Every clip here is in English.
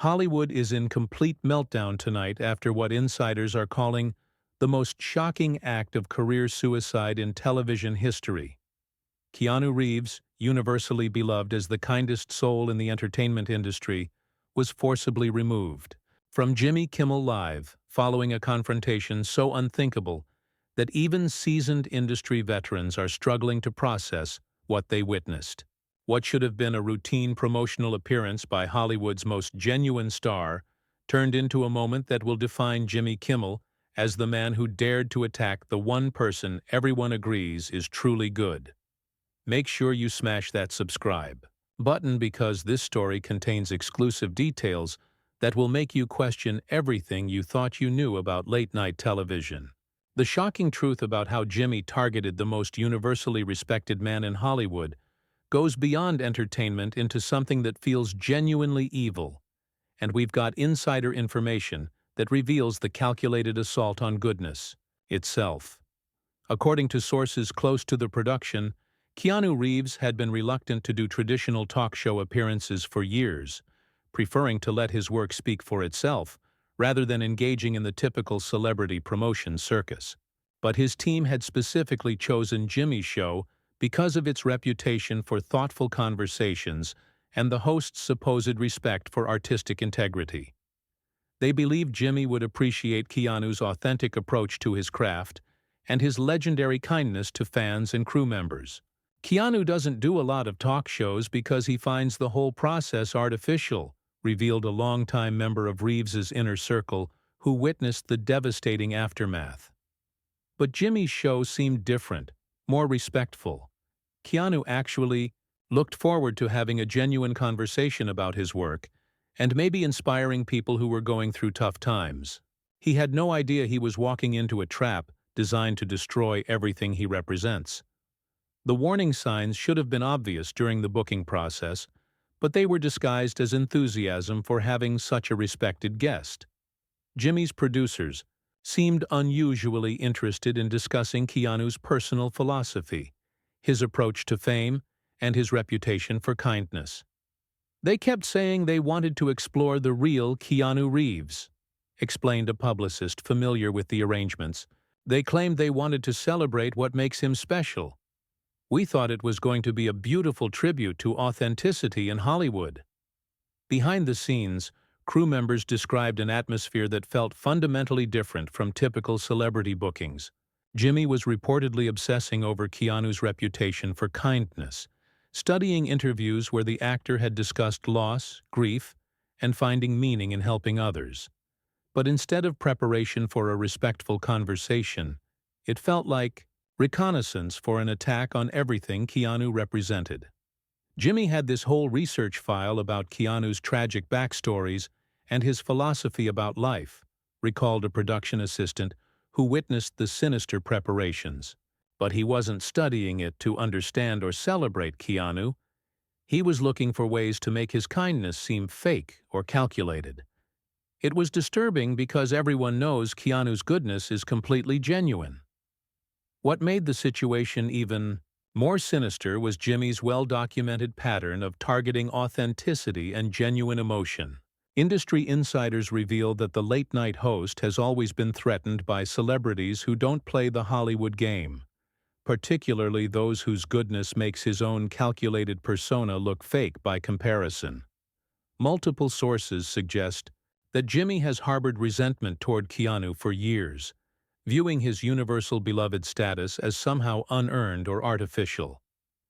Hollywood is in complete meltdown tonight after what insiders are calling the most shocking act of career suicide in television history. Keanu Reeves, universally beloved as the kindest soul in the entertainment industry, was forcibly removed from Jimmy Kimmel Live following a confrontation so unthinkable that even seasoned industry veterans are struggling to process what they witnessed. What should have been a routine promotional appearance by Hollywood's most genuine star turned into a moment that will define Jimmy Kimmel as the man who dared to attack the one person everyone agrees is truly good. Make sure you smash that subscribe button because this story contains exclusive details that will make you question everything you thought you knew about late-night television. The shocking truth about how Jimmy targeted the most universally respected man in Hollywood goes beyond entertainment into something that feels genuinely evil, and we've got insider information that reveals the calculated assault on goodness itself. According to sources close to the production, Keanu Reeves had been reluctant to do traditional talk show appearances for years, preferring to let his work speak for itself rather than engaging in the typical celebrity promotion circus. But his team had specifically chosen Jimmy's show because of its reputation for thoughtful conversations and the host's supposed respect for artistic integrity. They believed Jimmy would appreciate Keanu's authentic approach to his craft and his legendary kindness to fans and crew members. Keanu doesn't do a lot of talk shows because he finds the whole process artificial, revealed a longtime member of Reeves's inner circle who witnessed the devastating aftermath. But Jimmy's show seemed different, more respectful. Keanu actually looked forward to having a genuine conversation about his work and maybe inspiring people who were going through tough times. He had no idea he was walking into a trap designed to destroy everything he represents. The warning signs should have been obvious during the booking process, but they were disguised as enthusiasm for having such a respected guest. Jimmy's producers seemed unusually interested in discussing Keanu's personal philosophy, his approach to fame, and his reputation for kindness. They kept saying they wanted to explore the real Keanu Reeves, explained a publicist familiar with the arrangements. They claimed they wanted to celebrate what makes him special. We thought it was going to be a beautiful tribute to authenticity in Hollywood. Behind the scenes, crew members described an atmosphere that felt fundamentally different from typical celebrity bookings. Jimmy was reportedly obsessing over Keanu's reputation for kindness, studying interviews where the actor had discussed loss, grief, and finding meaning in helping others. But instead of preparation for a respectful conversation, it felt like reconnaissance for an attack on everything Keanu represented. Jimmy had this whole research file about Keanu's tragic backstories and his philosophy about life, recalled a production assistant who witnessed the sinister preparations. But he wasn't studying it to understand or celebrate Keanu. He was looking for ways to make his kindness seem fake or calculated. It was disturbing because everyone knows Keanu's goodness is completely genuine. What made the situation even more sinister was Jimmy's well-documented pattern of targeting authenticity and genuine emotion. Industry insiders revealed that the late-night host has always been threatened by celebrities who don't play the Hollywood game, particularly those whose goodness makes his own calculated persona look fake by comparison. Multiple sources suggest that Jimmy has harbored resentment toward Keanu for years, viewing his universal beloved status as somehow unearned or artificial.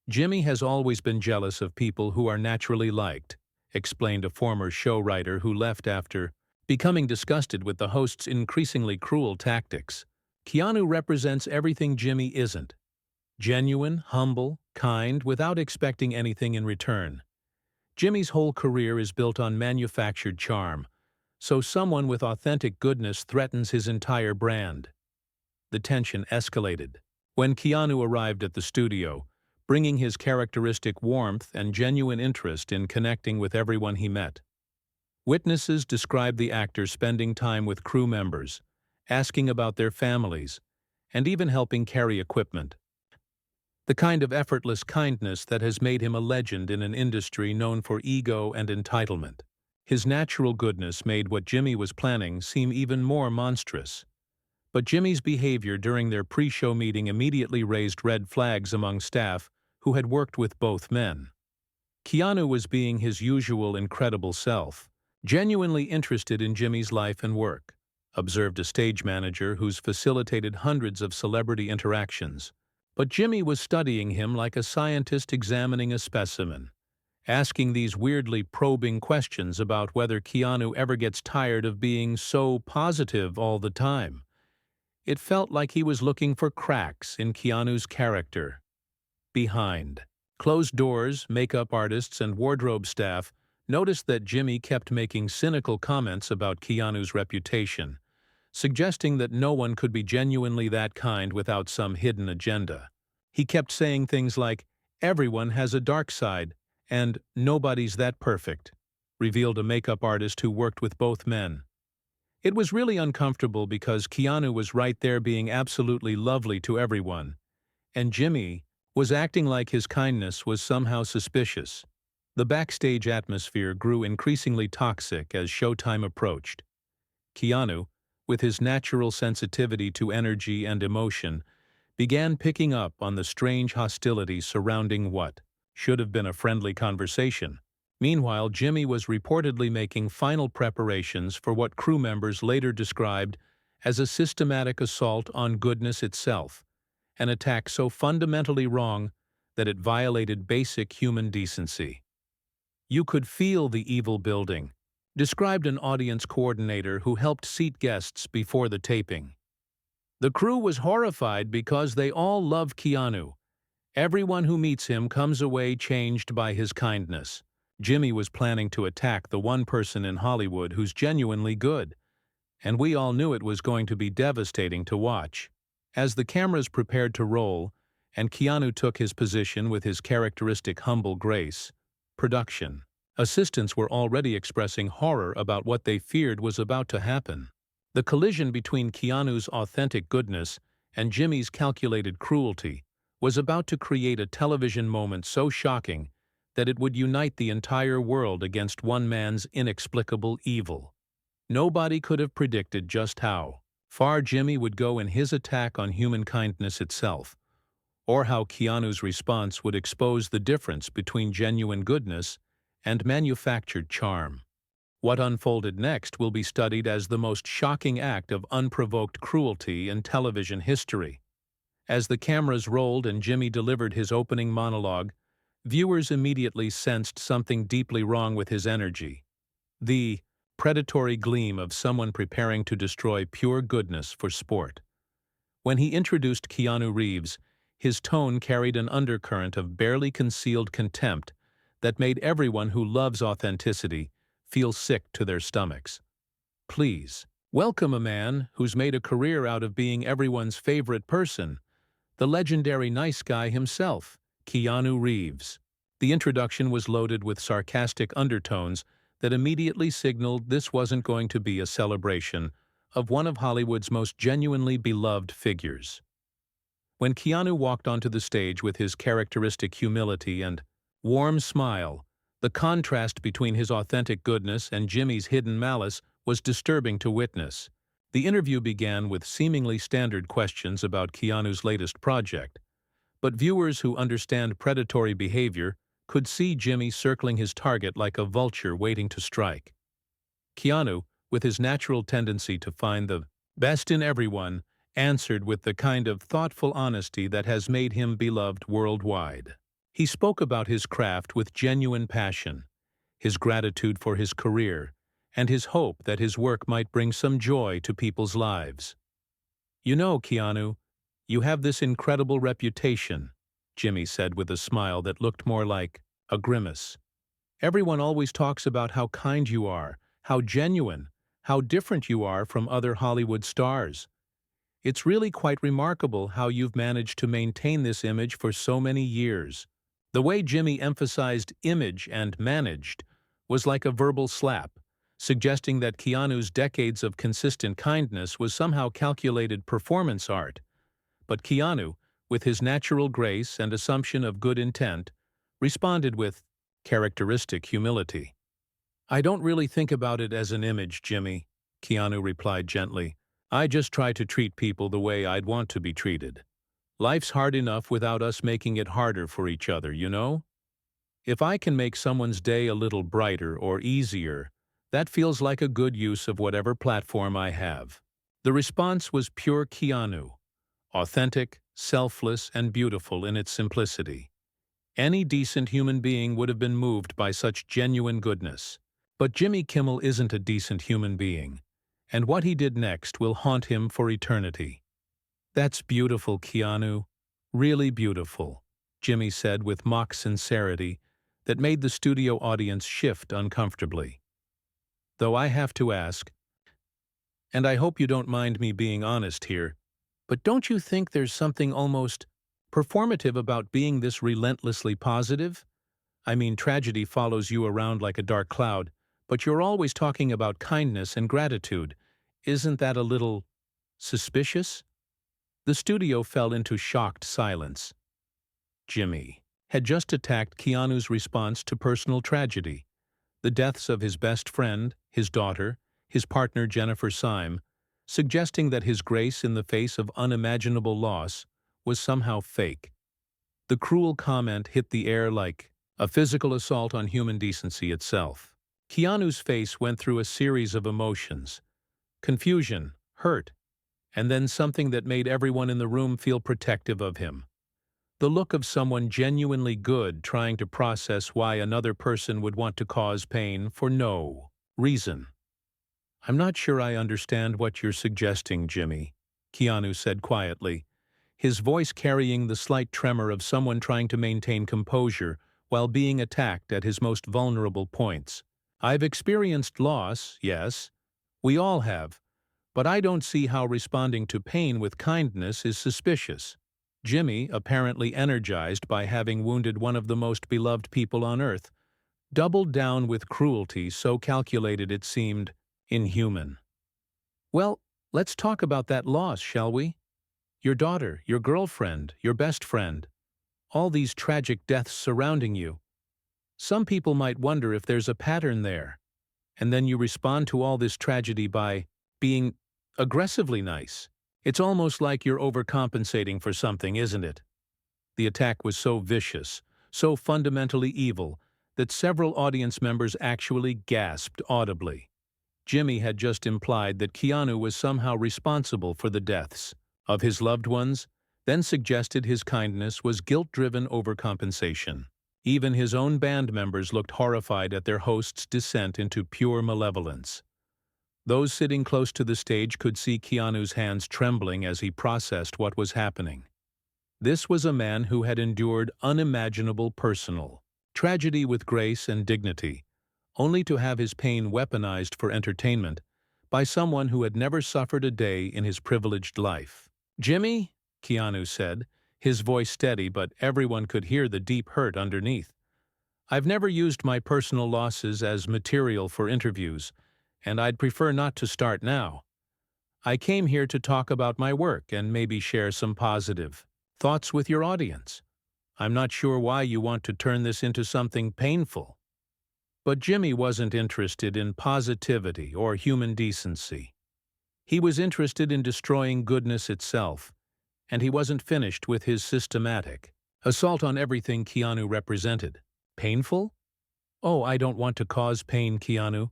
Jimmy has always been jealous of people who are naturally liked, explained a former show writer who left after becoming disgusted with the host's increasingly cruel tactics. Keanu represents everything Jimmy isn't: genuine, humble, kind, without expecting anything in return. Jimmy's whole career is built on manufactured charm, so someone with authentic goodness threatens his entire brand. The tension escalated when Keanu arrived at the studio, bringing his characteristic warmth and genuine interest in connecting with everyone he met. Witnesses described the actor spending time with crew members, asking about their families, and even helping carry equipment. The kind of effortless kindness that has made him a legend in an industry known for ego and entitlement. His natural goodness made what Jimmy was planning seem even more monstrous. But Jimmy's behavior during their pre-show meeting immediately raised red flags among staff who had worked with both men. Keanu was being his usual incredible self, genuinely interested in Jimmy's life and work, observed a stage manager who's facilitated hundreds of celebrity interactions. But Jimmy was studying him like a scientist examining a specimen, asking these weirdly probing questions about whether Keanu ever gets tired of being so positive all the time. It felt like he was looking for cracks in Keanu's character. Behind closed doors, makeup artists and wardrobe staff noticed that Jimmy kept making cynical comments about Keanu's reputation, suggesting that no one could be genuinely that kind without some hidden agenda. He kept saying things like, "Everyone has a dark side," and "nobody's that perfect," revealed a makeup artist who worked with both men. It was really uncomfortable because Keanu was right there being absolutely lovely to everyone, and Jimmy was acting like his kindness was somehow suspicious. The backstage atmosphere grew increasingly toxic as showtime approached. Keanu, with his natural sensitivity to energy and emotion, began picking up on the strange hostility surrounding what should have been a friendly conversation. Meanwhile, Jimmy was reportedly making final preparations for what crew members later described as a systematic assault on goodness itself, an attack so fundamentally wrong that it violated basic human decency. "You could feel the evil building," described an audience coordinator who helped seat guests before the taping. "The crew was horrified because they all love Keanu. Everyone who meets him comes away changed by his kindness." Jimmy was planning to attack the one person in Hollywood who's genuinely good, and we all knew it was going to be devastating to watch. As the cameras prepared to roll, and Keanu took his position with his characteristic humble grace, production assistants were already expressing horror about what they feared was about to happen. The collision between Keanu's authentic goodness and Jimmy's calculated cruelty was about to create a television moment so shocking that it would unite the entire world against one man's inexplicable evil. Nobody could have predicted just how far Jimmy would go in his attack on human kindness itself, or how Keanu's response would expose the difference between genuine goodness and manufactured charm. What unfolded next will be studied as the most shocking act of unprovoked cruelty in television history. As the cameras rolled and Jimmy delivered his opening monologue, viewers immediately sensed something deeply wrong with his energy. The predatory gleam of someone preparing to destroy pure goodness for sport. When he introduced Keanu Reeves, his tone carried an undercurrent of barely concealed contempt that made everyone who loves authenticity feel sick to their stomachs. "Please, welcome a man who's made a career out of being everyone's favorite person, the legendary nice guy himself, Keanu Reeves." The introduction was loaded with sarcastic undertones that immediately signaled this wasn't going to be a celebration of one of Hollywood's most genuinely beloved figures. When Keanu walked onto the stage with his characteristic humility and warm smile, the contrast between his authentic goodness and Jimmy's hidden malice was disturbing to witness. The interview began with seemingly standard questions about Keanu's latest project, but viewers who understand predatory behavior could see Jimmy circling his target like a vulture waiting to strike. Keanu, with his natural tendency to find the best in everyone, answered with the kind of thoughtful honesty that has made him beloved worldwide. He spoke about his craft with genuine passion, his gratitude for his career, and his hope that his work might bring some joy to people's lives. "You know, Keanu, you have this incredible reputation," Jimmy said with a smile that looked more like a grimace. "Everyone always talks about how kind you are, how genuine, how different you are from other Hollywood stars. It's really quite remarkable how you've managed to maintain this image for so many years." The way Jimmy emphasized image and managed was like a verbal slap, suggesting that Keanu's decades of consistent kindness was somehow calculated performance art. But Keanu, with his natural grace and assumption of good intent, responded with characteristic humility. I don't really think about it as an image, Jimmy, Keanu replied gently. I just try to treat people the way I'd want to be treated. Life's hard enough without us making it harder for each other, you know? If I can make someone's day a little brighter or easier, that feels like a good use of whatever platform I have. The response was pure Keanu, authentic, selfless, and beautiful in its simplicity. Any decent human being would have been moved by such genuine goodness. But Jimmy Kimmel isn't a decent human being, and what he did next will haunt him for eternity. That's beautiful, Keanu. Really beautiful, Jimmy said with mock sincerity that made the studio audience shift uncomfortably. Though I have to ask, and I hope you don't mind me being honest here, but don't you think there's something almost performative about being this relentlessly positive? I mean, tragedy follows you around like a dark cloud, but you're always talking about kindness and gratitude. Isn't that a little suspicious? The studio fell into shocked silence. Jimmy had just attacked Keanu's response to personal tragedy. The deaths of his best friend, his daughter, his partner Jennifer Syme, suggesting that his grace in the face of unimaginable loss was somehow fake. The cruel comment hit the air like a physical assault on human decency itself. Keanu's face went through a series of emotions: confusion, hurt, and then something that made everyone in the room feel protective of him. The look of someone genuinely good trying to process why another person would want to cause pain for no reason. I'm not sure I understand what you're suggesting, Jimmy, Keanu said quietly, his voice carrying the slight tremor of someone trying to maintain composure while being attacked at his most vulnerable points. I've experienced loss, yes, we all have, but I don't see how responding to pain with kindness is suspicious. Jimmy, apparently energized by having wounded one of the most beloved people on earth, doubled down with cruelty so calculated it seemed inhuman. Well, let's talk about that loss, shall we? Your daughter, your girlfriend, your best friend, all these tragic deaths surrounding you. Some people might wonder if there's a pattern there, and then you respond to all this tragedy by being aggressively nice. It's almost like you're overcompensating for something, isn't it? The attack was so vicious, so fundamentally evil, that several audience members actually gasped audibly. Jimmy had just implied that Keanu was somehow responsible for the deaths of his loved ones, then suggested his kindness was guilt-driven overcompensation. Even his own band members looked horrified at their host's descent into pure malevolence. Those sitting close to the stage could see Keanu's hands trembling as he processed what was happening. This was a man who had endured unimaginable personal tragedy with grace and dignity, only to have his pain weaponized for entertainment by someone who had never suffered a day in his privileged life. "Jimmy," Keanu said, his voice steady but everyone could hear the deep hurt underneath. "I've never used my personal losses as material for interviews, and I'd prefer not to start now. I came here to talk about my work and maybe share some positive thoughts with your audience. I'm not sure why you want to turn this into something painful." But Jimmy wasn't interested in positivity or human decency. He was interested in destroying goodness itself, and he wasn't finished with his systematic assault on everything Keanu represented. Painful? Oh, I don't want to cause pain, Keanu.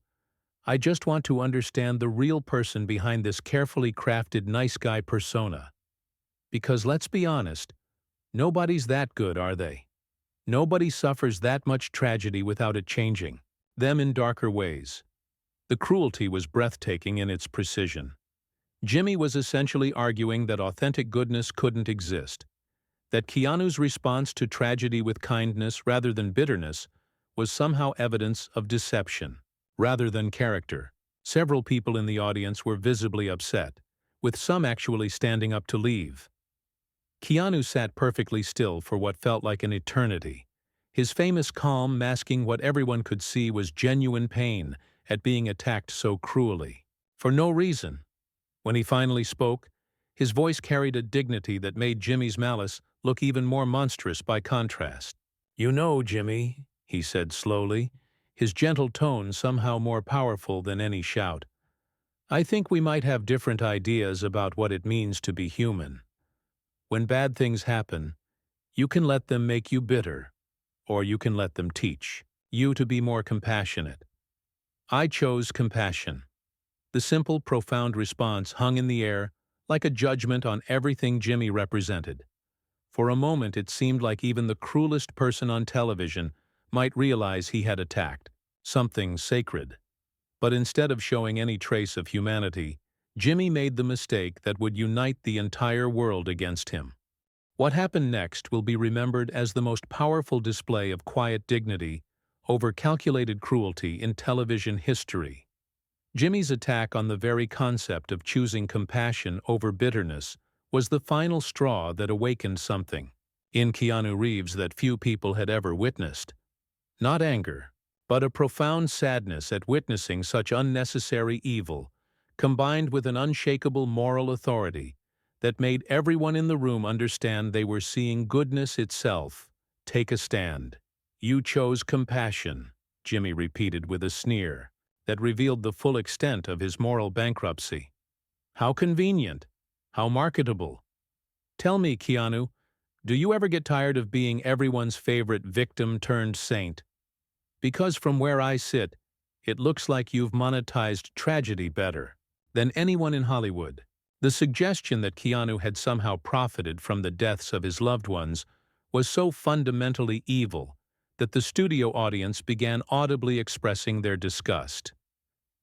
I just want to understand the real person behind this carefully crafted nice guy persona. Because let's be honest, nobody's that good, are they? Nobody suffers that much tragedy without it changing them in darker ways. The cruelty was breathtaking in its precision. Jimmy was essentially arguing that authentic goodness couldn't exist, that Keanu's response to tragedy with kindness rather than bitterness was somehow evidence of deception rather than character. Several people in the audience were visibly upset, with some actually standing up to leave. Keanu sat perfectly still for what felt like an eternity, his famous calm masking what everyone could see was genuine pain at being attacked so cruelly. For no reason. When he finally spoke, his voice carried a dignity that made Jimmy's malice look even more monstrous by contrast. "You know, Jimmy," he said slowly, his gentle tone somehow more powerful than any shout. "I think we might have different ideas about what it means to be human. When bad things happen, you can let them make you bitter, or you can let them teach you to be more compassionate. I chose compassion." The simple, profound response hung in the air like a judgment on everything Jimmy represented. For a moment it seemed like even the cruelest person on television might realize he had attacked something sacred. But instead of showing any trace of humanity, Jimmy made the mistake that would unite the entire world against him. What happened next will be remembered as the most powerful display of quiet dignity over calculated cruelty in television history. Jimmy's attack on the very concept of choosing compassion over bitterness was the final straw that awakened something in Keanu Reeves that few people had ever witnessed. Not anger, but a profound sadness at witnessing such unnecessary evil, combined with an unshakable moral authority that made everyone in the room understand they were seeing goodness itself. "Take a stand. You chose compassion," Jimmy repeated with a sneer that revealed the full extent of his moral bankruptcy. How convenient. How marketable. Tell me, Keanu, do you ever get tired of being everyone's favorite victim turned saint? Because from where I sit, it looks like you've monetized tragedy better than anyone in Hollywood. The suggestion that Keanu had somehow profited from the deaths of his loved ones was so fundamentally evil that the studio audience began audibly expressing their disgust.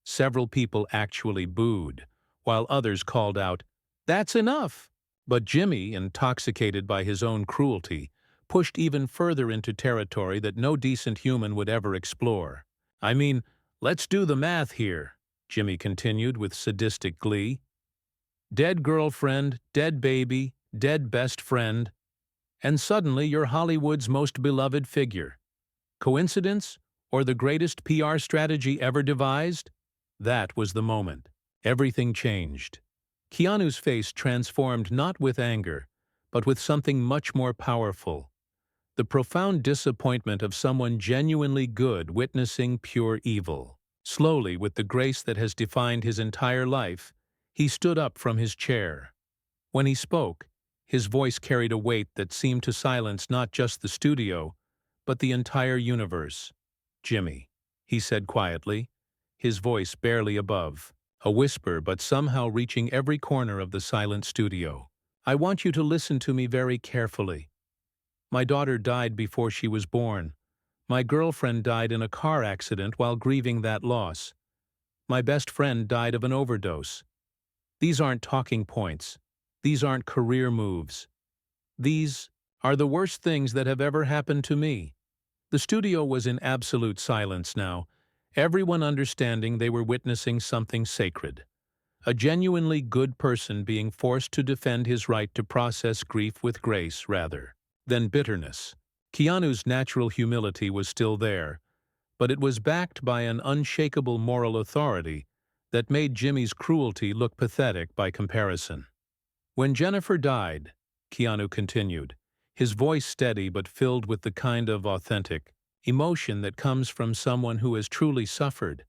Several people actually booed, while others called out, "That's enough!" But Jimmy, intoxicated by his own cruelty, pushed even further into territory that no decent human would ever explore. "I mean, let's do the math here," Jimmy continued with sadistic glee. "Dead girlfriend, dead baby, dead best friend, and suddenly you're Hollywood's most beloved figure. Coincidence, or the greatest PR strategy ever devised?" That was the moment. Everything changed. Keanu's face transformed not with anger, but with something much more powerful. The profound disappointment of someone genuinely good witnessing pure evil. Slowly, with the grace that has defined his entire life, he stood up from his chair. When he spoke, his voice carried a weight that seemed to silence not just the studio, but the entire universe. "Jimmy," he said quietly, his voice barely above, a whisper but somehow reaching every corner of the silent studio. "I want you to listen to me very carefully. My daughter died before she was born. My girlfriend died in a car accident while grieving that loss. My best friend died of an overdose. These aren't talking points. These aren't career moves. These are the worst things that have ever happened to me." The studio was in absolute silence now, everyone understanding they were witnessing something sacred. A genuinely good person being forced to defend his right to process grief with grace rather than bitterness. Keanu's natural humility was still there, but it was backed by an unshakable moral authority that made Jimmy's cruelty look pathetic by comparison. "When Jennifer died," Keanu continued, his voice steady but filled with the kind of authentic emotion that comes from someone who has truly suffered,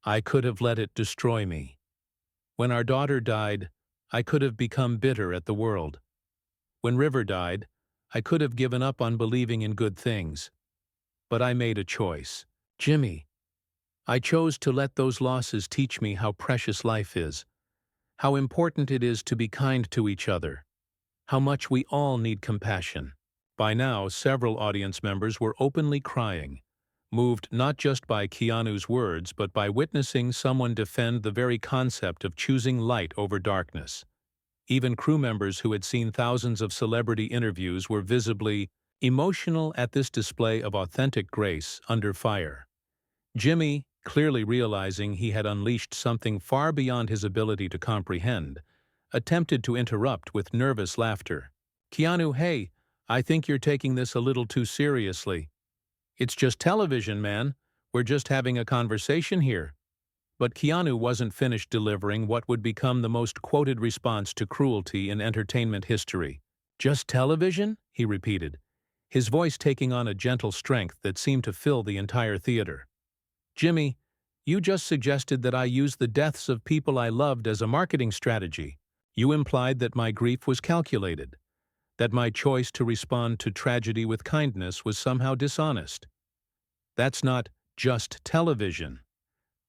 "I could have let it destroy me. When our daughter died, I could have become bitter at the world. When River died, I could have given up on believing in good things. But I made a choice. Jimmy, I chose to let those losses teach me how precious life is, how important it is to be kind to each other, how much we all need compassion." By now, several audience members were openly crying, moved not just by Keanu's words but by witnessing someone defend the very concept of choosing light over darkness. Even crew members who had seen thousands of celebrity interviews were visibly emotional at this display of authentic grace under fire. Jimmy, clearly realizing he had unleashed something far beyond his ability to comprehend, attempted to interrupt with nervous laughter. "Keanu, hey, I think you're taking this a little too seriously. It's just television, man. We're just having a conversation here." But Keanu wasn't finished delivering what would become the most quoted response to cruelty in entertainment history. "Just television?" he repeated, his voice taking on a gentle strength that seemed to fill the entire theater. Jimmy, you just suggested that I use the deaths of people I loved as a marketing strategy. You implied that my grief was calculated, that my choice to respond to tragedy with kindness was somehow dishonest. That's not just television.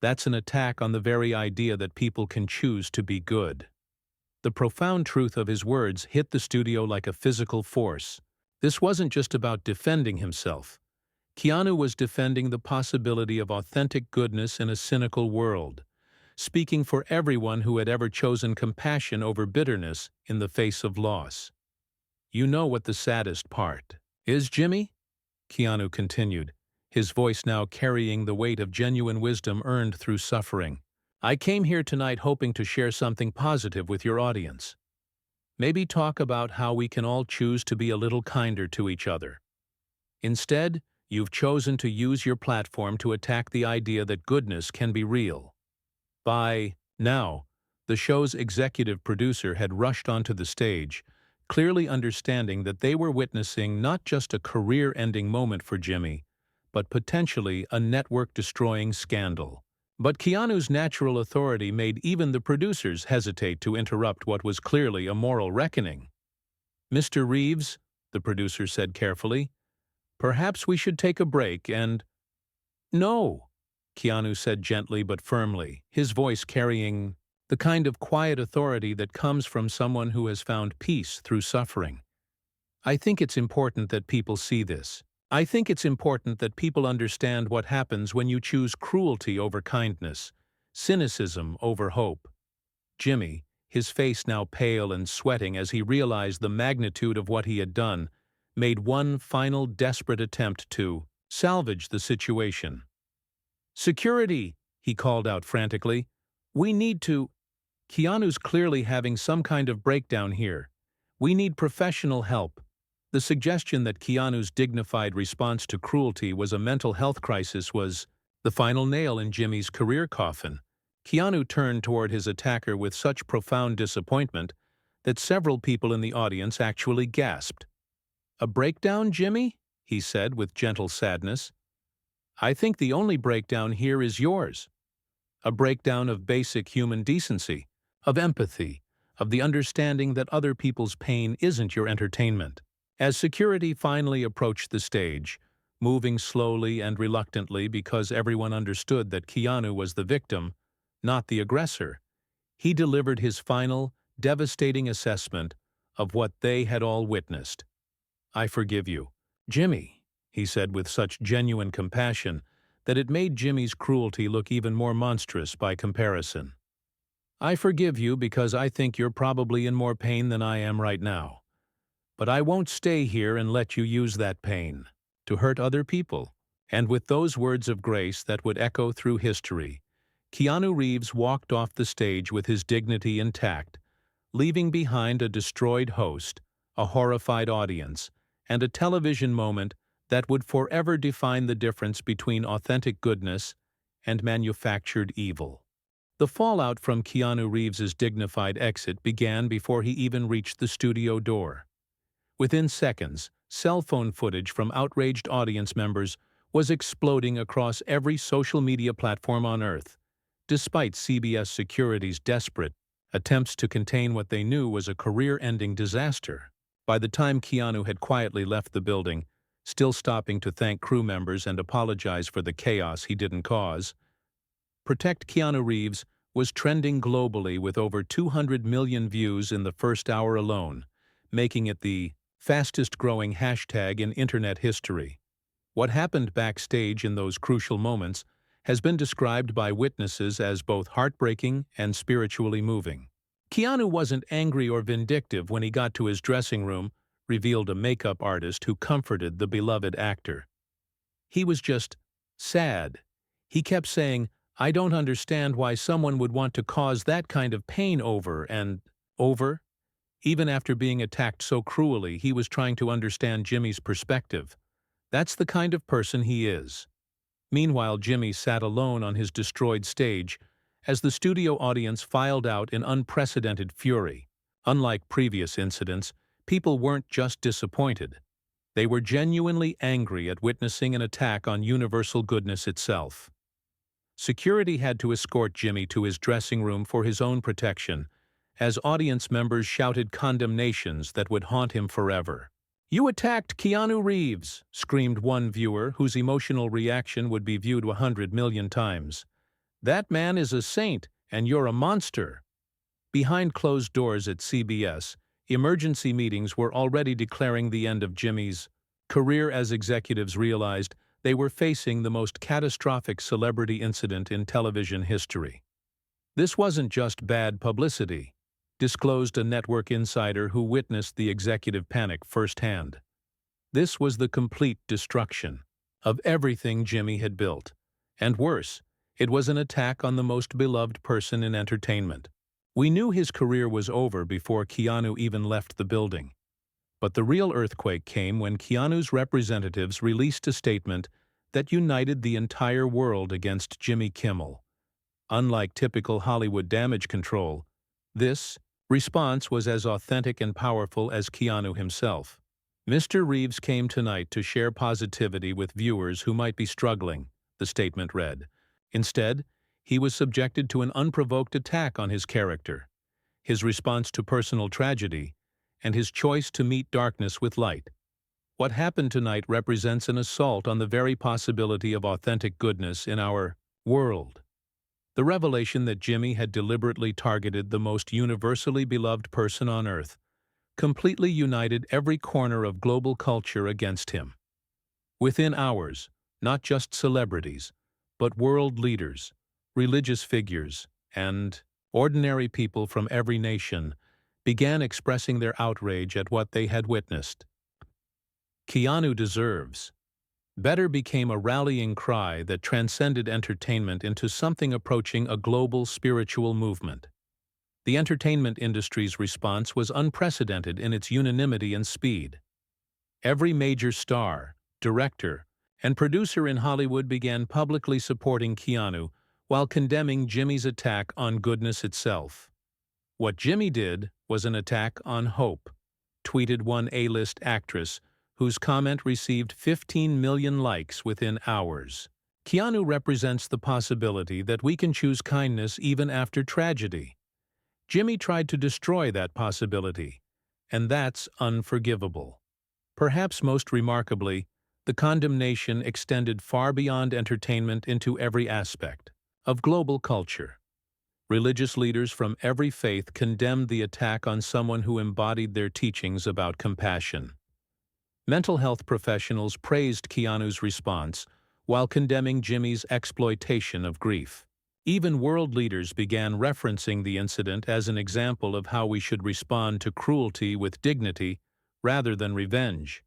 That's an attack on the very idea that people can choose to be good. The profound truth of his words hit the studio like a physical force. This wasn't just about defending himself. Keanu was defending the possibility of authentic goodness in a cynical world, speaking for everyone who had ever chosen compassion over bitterness in the face of loss. You know what the saddest part is, Jimmy? Keanu continued, his voice now carrying the weight of genuine wisdom earned through suffering. I came here tonight hoping to share something positive with your audience. Maybe talk about how we can all choose to be a little kinder to each other. Instead, you've chosen to use your platform to attack the idea that goodness can be real. By now, the show's executive producer had rushed onto the stage, clearly understanding that they were witnessing not just a career-ending moment for Jimmy, but potentially a network-destroying scandal. But Keanu's natural authority made even the producers hesitate to interrupt what was clearly a moral reckoning. Mr. Reeves, the producer said carefully, perhaps we should take a break and— No, Keanu said gently but firmly, his voice carrying the kind of quiet authority that comes from someone who has found peace through suffering. I think it's important that people see this. I think it's important that people understand what happens when you choose cruelty over kindness, cynicism over hope. Jimmy, his face now pale and sweating as he realized the magnitude of what he had done, made one final desperate attempt to salvage the situation. Security, he called out frantically. We need to— Keanu's clearly having some kind of breakdown here. We need professional help. The suggestion that Keanu's dignified response to cruelty was a mental health crisis was the final nail in Jimmy's career coffin. Keanu turned toward his attacker with such profound disappointment that several people in the audience actually gasped. A breakdown, Jimmy? He said with gentle sadness. I think the only breakdown here is yours. A breakdown of basic human decency, of empathy, of the understanding that other people's pain isn't your entertainment. As security finally approached the stage, moving slowly and reluctantly because everyone understood that Keanu was the victim, not the aggressor, he delivered his final, devastating assessment of what they had all witnessed. I forgive you, Jimmy, he said with such genuine compassion that it made Jimmy's cruelty look even more monstrous by comparison. I forgive you because I think you're probably in more pain than I am right now. But I won't stay here and let you use that pain to hurt other people. And with those words of grace that would echo through history, Keanu Reeves walked off the stage with his dignity intact, leaving behind a destroyed host, a horrified audience, and a television moment that would forever define the difference between authentic goodness and manufactured evil. The fallout from Keanu Reeves's dignified exit began before he even reached the studio door. Within seconds, cell phone footage from outraged audience members was exploding across every social media platform on Earth, despite CBS Security's desperate attempts to contain what they knew was a career-ending disaster. By the time Keanu had quietly left the building, still stopping to thank crew members and apologize for the chaos he didn't cause, Protect Keanu Reeves was trending globally with over 200 million views in the first hour alone, making it the fastest-growing hashtag in internet history. What happened backstage in those crucial moments has been described by witnesses as both heartbreaking and spiritually moving. Keanu wasn't angry or vindictive when he got to his dressing room, revealed a makeup artist who comforted the beloved actor. He was just sad. He kept saying, I don't understand why someone would want to cause that kind of pain over and over. Even after being attacked so cruelly, he was trying to understand Jimmy's perspective. That's the kind of person he is. Meanwhile, Jimmy sat alone on his destroyed stage as the studio audience filed out in unprecedented fury. Unlike previous incidents, people weren't just disappointed. They were genuinely angry at witnessing an attack on universal goodness itself. Security had to escort Jimmy to his dressing room for his own protection, as audience members shouted condemnations that would haunt him forever. "You attacked Keanu Reeves," screamed one viewer whose emotional reaction would be viewed 100 million times. "That man is a saint, and you're a monster." Behind closed doors at CBS, emergency meetings were already declaring the end of Jimmy's career as executives realized they were facing the most catastrophic celebrity incident in television history. "This wasn't just bad publicity," disclosed a network insider who witnessed the executive panic firsthand. "This was the complete destruction of everything Jimmy had built. And worse, it was an attack on the most beloved person in entertainment. We knew his career was over before Keanu even left the building. But the real earthquake came when Keanu's representatives released a statement that united the entire world against Jimmy Kimmel. Unlike typical Hollywood damage control, this response was as authentic and powerful as Keanu himself. "Mr. Reeves came tonight to share positivity with viewers who might be struggling," the statement read. Instead, he was subjected to an unprovoked attack on his character, his response to personal tragedy, and his choice to meet darkness with light. What happened tonight represents an assault on the very possibility of authentic goodness in our world. The revelation that Jimmy had deliberately targeted the most universally beloved person on Earth completely united every corner of global culture against him. Within hours, not just celebrities, but world leaders, religious figures, and ordinary people from every nation began expressing their outrage at what they had witnessed. "Keanu deserves better" became a rallying cry that transcended entertainment into something approaching a global spiritual movement. The entertainment industry's response was unprecedented in its unanimity and speed. Every major star, director, and producer in Hollywood began publicly supporting Keanu while condemning Jimmy's attack on goodness itself. "What Jimmy did was an attack on hope," tweeted one A-list actress, whose comment received 15 million likes within hours. "Keanu represents the possibility that we can choose kindness even after tragedy. Jimmy tried to destroy that possibility, and that's unforgivable." Perhaps most remarkably, the condemnation extended far beyond entertainment into every aspect of global culture. Religious leaders from every faith condemned the attack on someone who embodied their teachings about compassion. Mental health professionals praised Keanu's response while condemning Jimmy's exploitation of grief. Even world leaders began referencing the incident as an example of how we should respond to cruelty with dignity rather than revenge.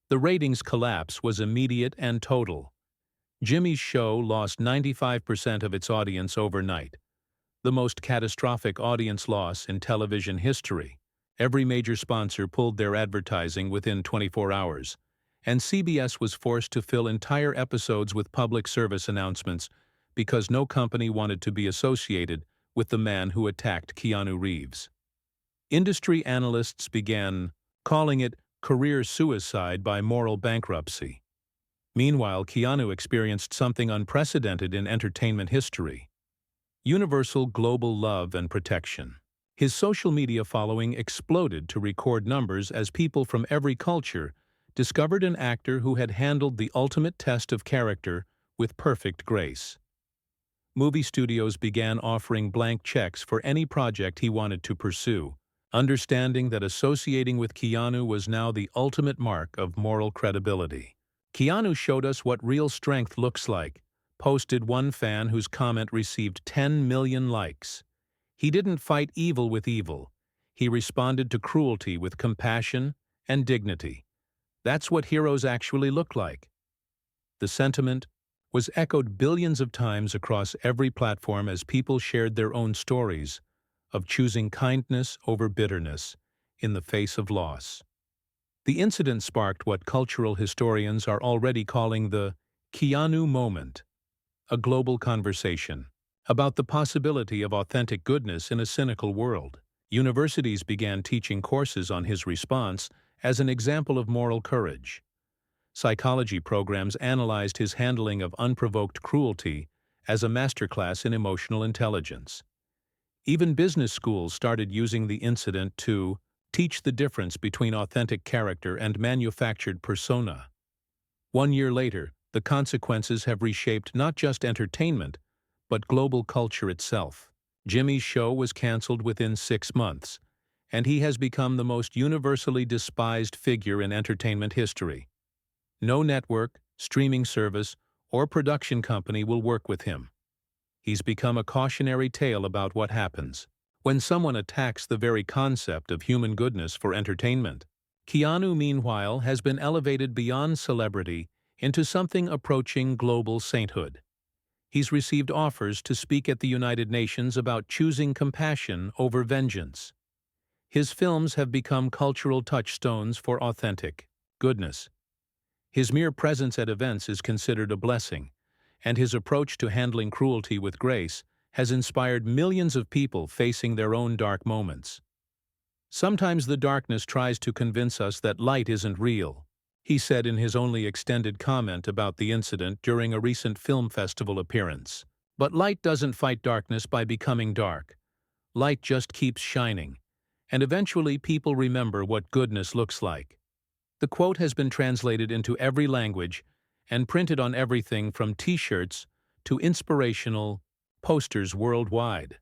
The ratings collapse was immediate and total. Jimmy's show lost 95% of its audience overnight, the most catastrophic audience loss in television history. Every major sponsor pulled their advertising within 24 hours, and CBS was forced to fill entire episodes with public service announcements because no company wanted to be associated with the man who attacked Keanu Reeves. Industry analysts began calling it career suicide by moral bankruptcy. Meanwhile, Keanu experienced something unprecedented in entertainment history: universal global love and protection. His social media following exploded to record numbers as people from every culture discovered an actor who had handled the ultimate test of character with perfect grace. Movie studios began offering blank checks for any project he wanted to pursue, understanding that associating with Keanu was now the ultimate mark of moral credibility. "Keanu showed us what real strength looks like," posted one fan whose comment received 10 million likes. "He didn't fight evil with evil. He responded to cruelty with compassion and dignity. That's what heroes actually look like." The sentiment was echoed billions of times across every platform as people shared their own stories of choosing kindness over bitterness in the face of loss. The incident sparked what cultural historians are already calling the Keanu moment, a global conversation about the possibility of authentic goodness in a cynical world. Universities began teaching courses on his response as an example of moral courage. Psychology programs analyzed his handling of unprovoked cruelty as a masterclass in emotional intelligence. Even business schools started using the incident to teach the difference between authentic character and manufactured persona. 1 year later, the consequences have reshaped not just entertainment, but global culture itself. Jimmy's show was canceled within 6 months, and he has become the most universally despised figure in entertainment history. No network, streaming service, or production company will work with him. He's become a cautionary tale about what happens when someone attacks the very concept of human goodness for entertainment. Keanu, meanwhile, has been elevated beyond celebrity into something approaching global sainthood. He's received offers to speak at the United Nations about choosing compassion over vengeance. His films have become cultural touchstones for authentic goodness. His mere presence at events is considered a blessing, and his approach to handling cruelty with grace has inspired millions of people facing their own dark moments. Sometimes the darkness tries to convince us that light isn't real, he said in his only extended comment about the incident during a recent film festival appearance. But light doesn't fight darkness by becoming dark. Light just keeps shining, and eventually people remember what goodness looks like. The quote has been translated into every language and printed on everything from t-shirts to inspirational posters worldwide.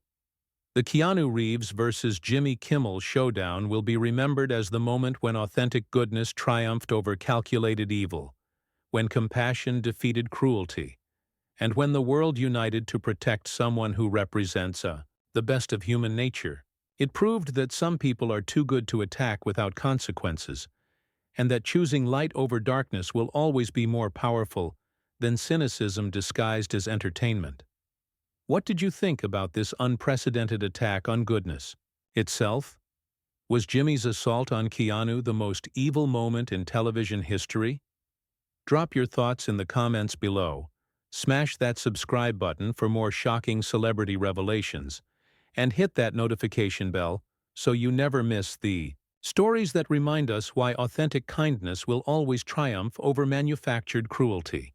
The Keanu Reeves versus Jimmy Kimmel showdown will be remembered as the moment when authentic goodness triumphed over calculated evil, when compassion defeated cruelty, and when the world united to protect someone who represents the best of human nature. It proved that some people are too good to attack without consequences, and that choosing light over darkness will always be more powerful than cynicism disguised as entertainment. What did you think about this unprecedented attack on goodness itself? Was Jimmy's assault on Keanu the most evil moment in television history? Drop your thoughts in the comments below, smash that subscribe button for more shocking celebrity revelations, and hit that notification bell so you never miss the stories that remind us why authentic kindness will always triumph over manufactured cruelty.